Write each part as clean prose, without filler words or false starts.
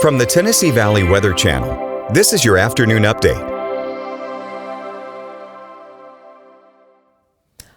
From the Tennessee Valley Weather Channel, this is your afternoon update.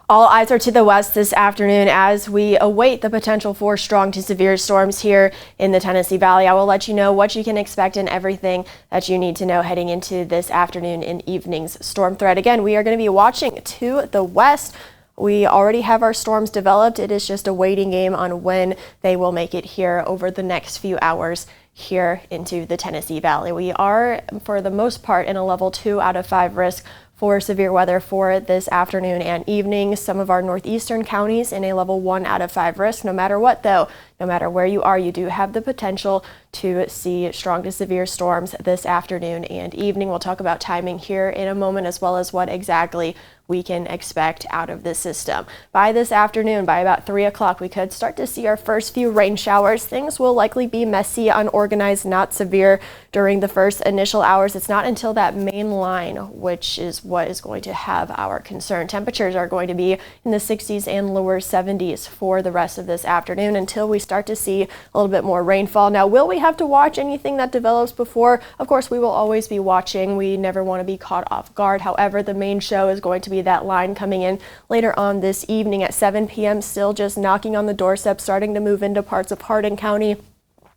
All eyes are to the west this afternoon as we await the potential for strong to severe storms here in the Tennessee Valley. I will let you know what you can expect and everything that you need to know heading into this afternoon and evening's storm threat. Again, we are going to be watching to the west. We already have our storms developed. It is just a waiting game on when they will make it here over the next few hours here into the Tennessee Valley. We are, for the most part, in a level 2 out of 5 risk for severe weather for this afternoon and evening. Some of our northeastern counties in a level 1 out of 5 risk. No matter what, though, no matter where you are, you do have the potential to see strong to severe storms this afternoon and evening. We'll talk about timing here in a moment, as well as what exactly we can expect out of this system. By this afternoon, by about 3 o'clock, we could start to see our first few rain showers. Things will likely be messy, unorganized, not severe during the first initial hours. It's not until that main line, which is what is going to have our concern. Temperatures are going to be in the 60s and lower 70s for the rest of this afternoon until we start to see a little bit more rainfall. Now, will we have to watch anything that develops before? Of course, we will always be watching. We never want to be caught off guard. However, the main show is going to be that line coming in later on this evening at 7 p.m. Still just knocking on the doorstep, starting to move into parts of Hardin County,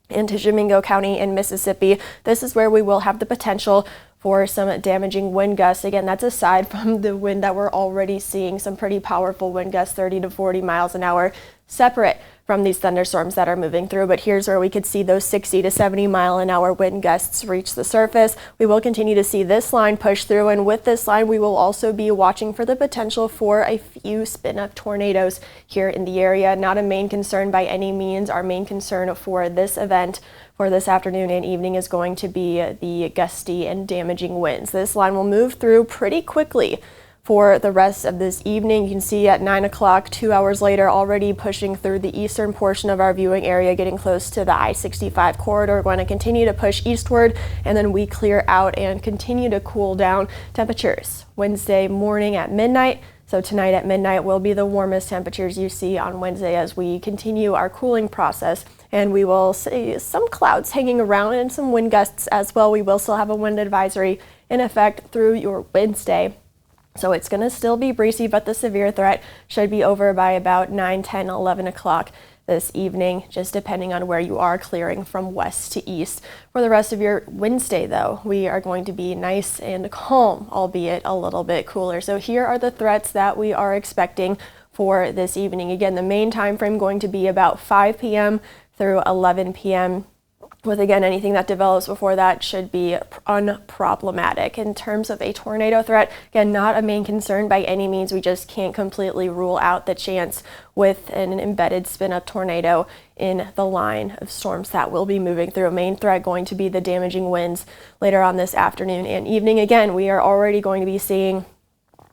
into Domingo County in Mississippi. This is where we will have the potential for some damaging wind gusts. Again, that's aside from the wind that we're already seeing, some pretty powerful wind gusts, 30 to 40 miles an hour, separate from these thunderstorms that are moving through. But here's where we could see those 60 to 70 mile an hour wind gusts reach the surface. We will continue to see this line push through, and with this line, we will also be watching for the potential for a few spin-up tornadoes here in the area. Not a main concern by any means. Our main concern for this event for this afternoon and evening is going to be the gusty and damaging winds. This line will move through pretty quickly for the rest of this evening. You can see at 9 o'clock, 2 hours later, already pushing through the eastern portion of our viewing area, getting close to the I-65 corridor. We're going to continue to push eastward, and then we clear out and continue to cool down temperatures Wednesday morning at midnight. So tonight at midnight will be the warmest temperatures you see on Wednesday as we continue our cooling process. And we will see some clouds hanging around and some wind gusts as well. We will still have a wind advisory in effect through your Wednesday. So it's going to still be breezy, but the severe threat should be over by about 9, 10, 11 o'clock this evening, just depending on where you are, clearing from west to east. For the rest of your Wednesday, though, we are going to be nice and calm, albeit a little bit cooler. So here are the threats that we are expecting for this evening. Again, the main time frame going to be about 5 p.m. through 11 p.m. with, again, anything that develops before that should be unproblematic. In terms of a tornado threat, again, not a main concern by any means. We just can't completely rule out the chance with an embedded spin-up tornado in the line of storms that will be moving through. A main threat going to be the damaging winds later on this afternoon and evening. Again, we are already going to be seeing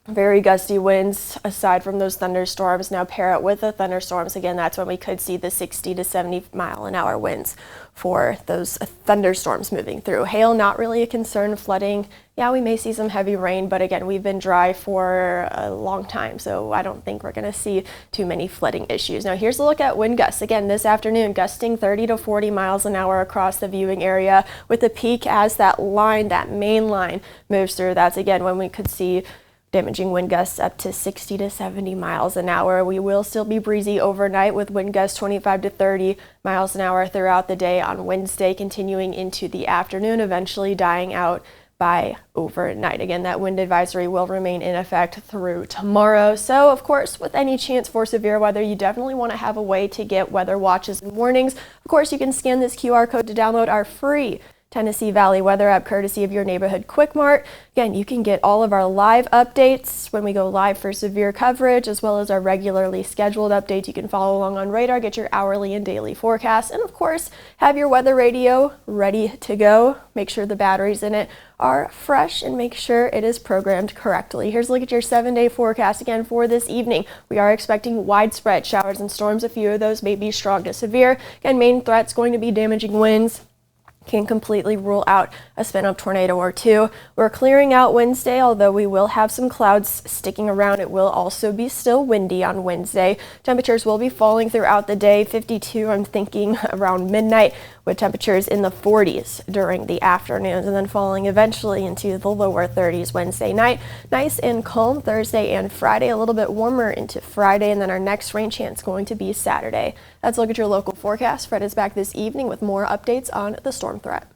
very gusty winds aside from those thunderstorms. Now pair it with the thunderstorms. Again, that's when we could see the 60 to 70 mile an hour winds for those thunderstorms moving through. Hail, not really a concern. Flooding, yeah, we may see some heavy rain, but again, we've been dry for a long time, so I don't think we're going to see too many flooding issues. Now here's a look at wind gusts. Again, this afternoon, gusting 30 to 40 miles an hour across the viewing area, with the peak as that line, that main line, moves through. That's again when we could see damaging wind gusts up to 60 to 70 miles an hour. We will still be breezy overnight with wind gusts 25 to 30 miles an hour throughout the day on Wednesday, continuing into the afternoon, eventually dying out by overnight. Again, that wind advisory will remain in effect through tomorrow. So, of course, with any chance for severe weather, you definitely want to have a way to get weather watches and warnings. Of course, you can scan this QR code to download our free Tennessee Valley Weather app, courtesy of your neighborhood Quick Mart. Again, you can get all of our live updates when we go live for severe coverage, as well as our regularly scheduled updates. You can follow along on radar, get your hourly and daily forecasts, and of course, have your weather radio ready to go. Make sure the batteries in it are fresh and make sure it is programmed correctly. Here's a look at your 7-day forecast again for this evening. We are expecting widespread showers and storms. A few of those may be strong to severe. Again, main threats going to be damaging winds Can't completely rule out a spin-up tornado or two. We're clearing out Wednesday, although we will have some clouds sticking around. It will also be still windy on Wednesday. Temperatures will be falling throughout the day. 52, I'm thinking, around midnight, with temperatures in the 40s during the afternoons, and then falling eventually into the lower 30s Wednesday night. Nice and calm Thursday and Friday, a little bit warmer into Friday, and then our next rain chance going to be Saturday. Let's look at your local forecast. Fred is back this evening with more updates on the storm threat.